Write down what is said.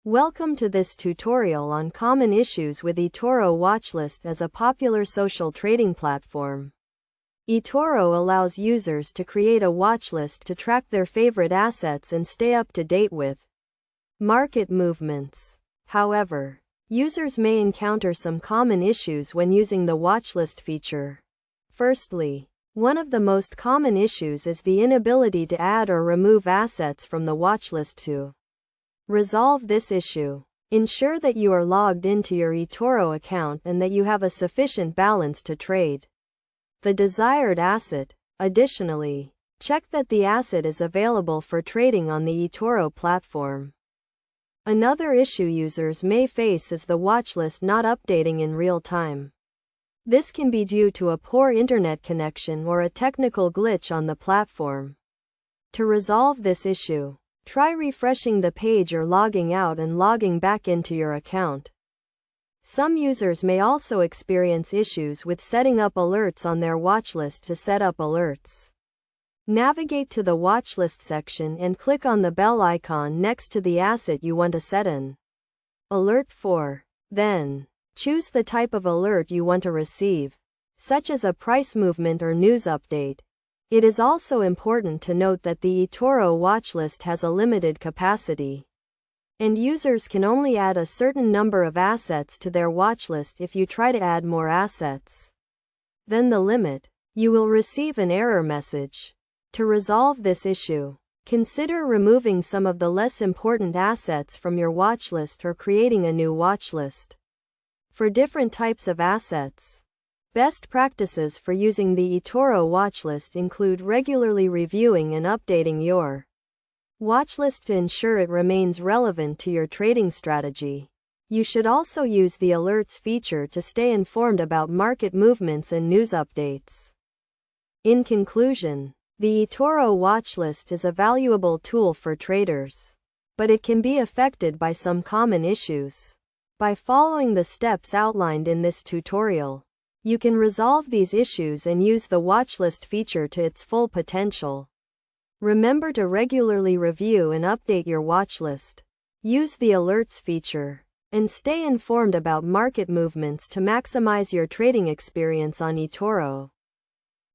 Welcome to this tutorial on common issues with Etoro Watchlist as a popular social trading platform. Etoro allows users to create a watchlist to track their favorite assets and stay up to date with market movements. However, users may encounter some common issues when using the watchlist feature. Firstly, one of the most common issues is the inability to add or remove assets from the watchlist. To resolve this issue, ensure that you are logged into your Etoro account and that you have a sufficient balance to trade the desired asset. Additionally, check that the asset is available for trading on the Etoro platform. Another issue users may face is the watchlist not updating in real time. This can be due to a poor internet connection or a technical glitch on the platform. To resolve this issue, try refreshing the page or logging out and logging back into your account. Some users may also experience issues with setting up alerts on their watchlist. To set up alerts, navigate to the watchlist section and click on the bell icon next to the asset you want to set an alert for. Then, choose the type of alert you want to receive, such as a price movement or news update. It is also important to note that the Etoro watchlist has a limited capacity, and users can only add a certain number of assets to their watchlist. If you try to add more assets than the limit, you will receive an error message. To resolve this issue, consider removing some of the less important assets from your watchlist or creating a new watchlist for different types of assets. Best practices for using the Etoro watchlist include regularly reviewing and updating your watchlist to ensure it remains relevant to your trading strategy. You should also use the alerts feature to stay informed about market movements and news updates. In conclusion, the Etoro watchlist is a valuable tool for traders, but it can be affected by some common issues. By following the steps outlined in this tutorial, you can resolve these issues and use the watchlist feature to its full potential. Remember to regularly review and update your watchlist, use the alerts feature, and stay informed about market movements to maximize your trading experience on Etoro.